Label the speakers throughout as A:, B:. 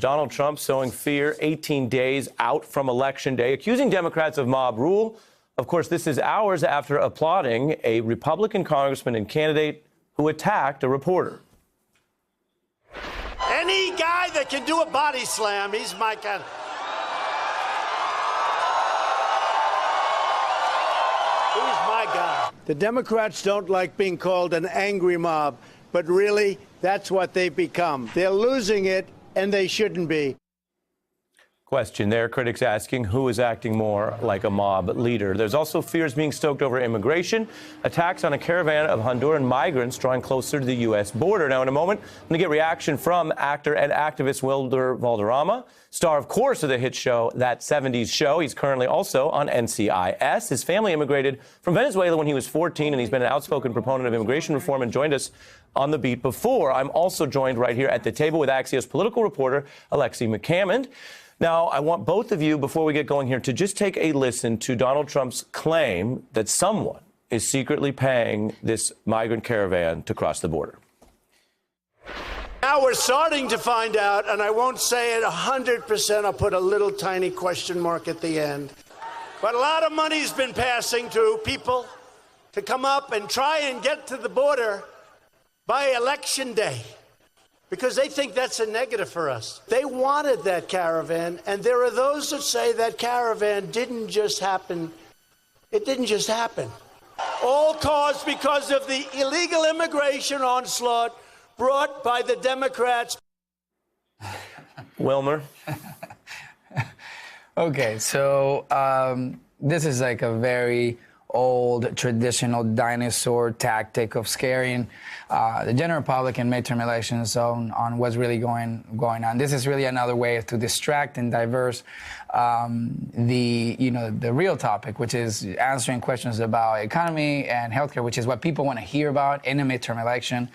A: Donald Trump sowing fear 18 days out from Election Day, accusing Democrats of mob rule. Of course, this is hours after applauding a Republican congressman and candidate who attacked a reporter.
B: Any guy that can do a body slam, he's my kind of... He's my guy. The Democrats don't like being called an angry mob, but really, that's what they've become. They're losing it, and they shouldn't be.
A: Question there, critics asking who is acting more like a mob leader. There's also fears being stoked over immigration, attacks on a caravan of Honduran migrants drawing closer to the U.S. border. Now, in a moment, I'm going to get reaction from actor and activist Wilder Valderrama, star, of course, of the hit show That 70s Show. He's currently also on NCIS. His family immigrated from Venezuela when he was 14, and he's been an outspoken proponent of immigration reform and joined us on the beat before. I'm also joined right here at the table with Axios political reporter Alexi McCammond. Now, I want both of you, before we get going here, to just take a listen to Donald Trump's claim that someone is secretly paying this migrant caravan to cross the border.
B: Now we're starting to find out, and I won't say it 100%, I'll put a little tiny question mark at the end. But a lot of money's been passing to people to come up and try and get to the border by Election Day, because they think that's a negative for us. They wanted that caravan, and there are those that say that caravan didn't just happen. It didn't just happen. All caused because of the illegal immigration onslaught brought by the Democrats.
A: Wilmer?
C: Okay, so this is like a very old traditional dinosaur tactic of scaring the general public in midterm elections on what's really going on. This is really another way to distract and divert the real topic, which is answering questions about economy and healthcare, which is what people want to hear about in a midterm election.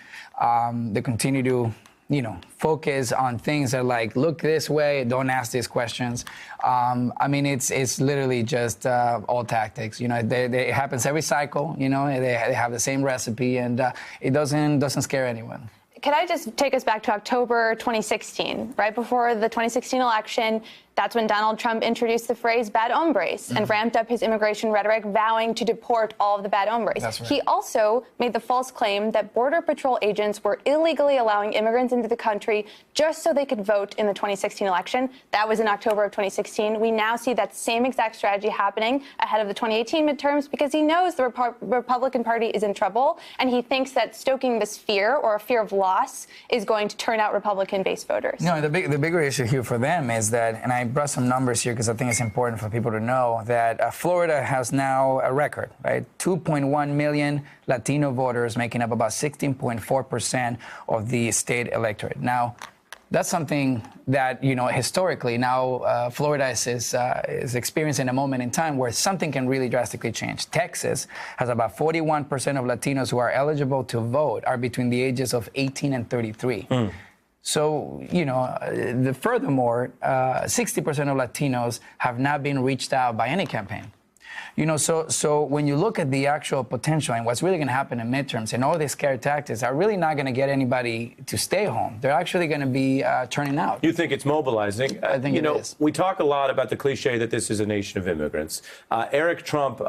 C: They continue to focus on things that are like, look this way, don't ask these questions. I mean, it's literally just old tactics. It happens every cycle. They have the same recipe, and it doesn't scare anyone.
D: Can I just take us back to October 2016, right before the 2016 election? That's when Donald Trump introduced the phrase bad hombres and ramped up his immigration rhetoric, vowing to deport all of the bad hombres.
C: That's right.
D: He also made the false claim that Border Patrol agents were illegally allowing immigrants into the country just so they could vote in the 2016 election. That was in October of 2016. We now see that same exact strategy happening ahead of the 2018 midterms because he knows the Republican Party is in trouble, and he thinks that stoking this fear or a fear of loss is going to turn out Republican-based voters.
C: No, the bigger issue here for them is that, and I brought some numbers here because I think it's important for people to know that Florida has now a record, right? 2.1 million Latino voters, making up about 16.4% of the state electorate. Now, that's something that, historically now Florida is experiencing a moment in time where something can really drastically change. Texas has about 41% of Latinos who are eligible to vote are between the ages of 18 and 33. So, furthermore, 60% of Latinos have not been reached out by any campaign. So when you look at the actual potential and what's really going to happen in midterms, and all these scare tactics are really not going to get anybody to stay home. They're actually going to be turning out.
A: You think it's mobilizing?
C: I think it is.
A: We talk a lot about the cliche that this is a nation of immigrants. Eric Trump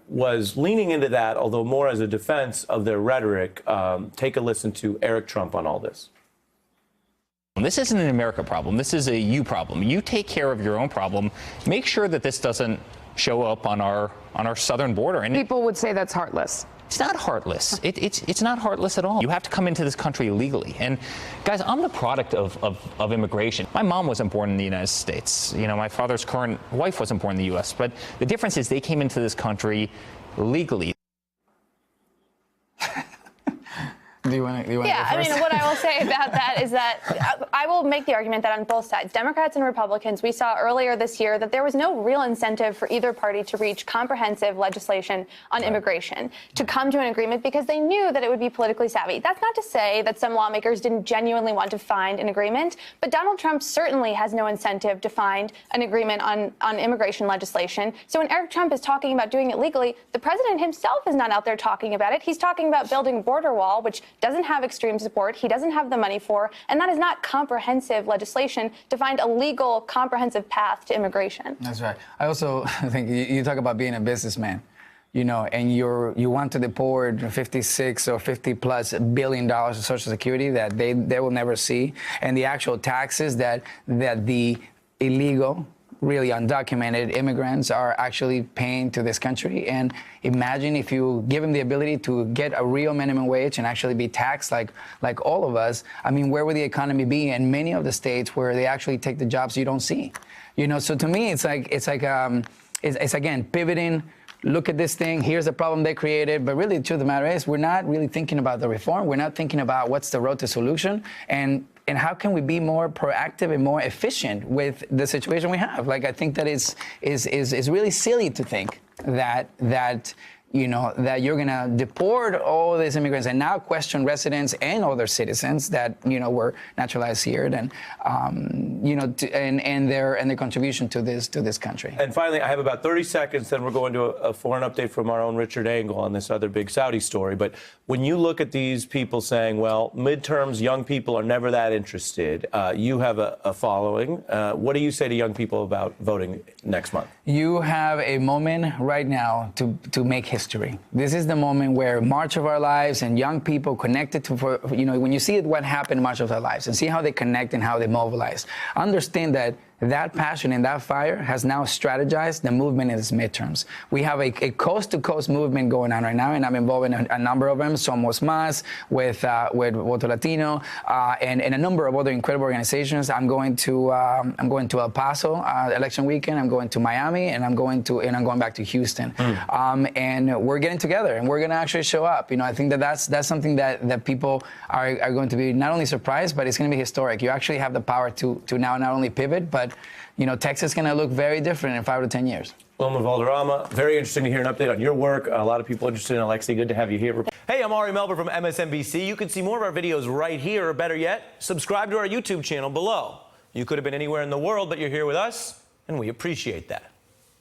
A: was leaning into that, although more as a defense of their rhetoric. Take a listen to Eric Trump on all this.
E: This isn't an America problem. This is a you problem. You take care of your own problem. Make sure that this doesn't show up on our southern border. And
F: people would say that's heartless.
E: It's not heartless. It's not heartless at all. You have to come into this country legally. And guys, I'm the product of immigration. My mom wasn't born in the United States. My father's current wife wasn't born in the U.S. But the difference is they came into this country legally.
C: Do you want to
D: Yeah, I mean, what I will say about that is that I will make the argument that on both sides, Democrats and Republicans, we saw earlier this year that there was no real incentive for either party to reach comprehensive legislation on immigration, to come to an agreement because they knew that it would be politically savvy. That's not to say that some lawmakers didn't genuinely want to find an agreement, but Donald Trump certainly has no incentive to find an agreement on immigration legislation. So when Eric Trump is talking about doing it legally, the president himself is not out there talking about it. He's talking about building a border wall, which doesn't have extreme support, he doesn't have the money for, and that is not comprehensive legislation to find a legal, comprehensive path to immigration.
C: That's right. I also think you talk about being a businessman, you know, and you want to deport 56 or 50 plus billion of Social Security that they will never see, and the actual taxes that the illegal, really undocumented immigrants are actually paying to this country. And imagine if you give them the ability to get a real minimum wage and actually be taxed like all of us. I mean, where would the economy be in many of the states where they actually take the jobs you don't see? You know, so to me, it's again pivoting. Look at this thing, here's the problem they created, but really the truth of the matter is we're not really thinking about the reform, we're not thinking about what's the road to solution, and how can we be more proactive and more efficient with the situation we have. Like, I think that is really silly to think that you know, that you're going to deport all these immigrants and now question residents and other citizens that, you know, were naturalized here, and you know, and their contribution to this country.
A: And finally, I have about 30 seconds, then we're going to a foreign update from our own Richard Engel on this other big Saudi story. But when you look at these people saying, well, midterms, young people are never that interested, you have a following. What do you say to young people about voting next month?
C: You have a moment right now to make history. This is the moment where March of Our Lives and young people connected to, you know, when you see what happened in March of Our Lives and see how they connect and how they mobilize, understand that passion and that fire has now strategized the movement in its midterms. We have a coast-to-coast movement going on right now, and I'm involved in a number of them. Somos Más, with Voto Latino, and a number of other incredible organizations. I'm going to El Paso election weekend. I'm going to Miami, and I'm going back to Houston. And we're getting together, and we're going to actually show up. You know, I think that's something that people are going to be not only surprised, but it's going to be historic. You actually have the power to now not only pivot, but you know, Texas is going to look very different in 5 to 10 years.
A: Wilmer Valderrama, very interesting to hear an update on your work. A lot of people interested in Alexei. Good to have you here. Hey, I'm Ari Melber from MSNBC. You can see more of our videos right here, or better yet, subscribe to our YouTube channel below. You could have been anywhere in the world, but you're here with us, and we appreciate that.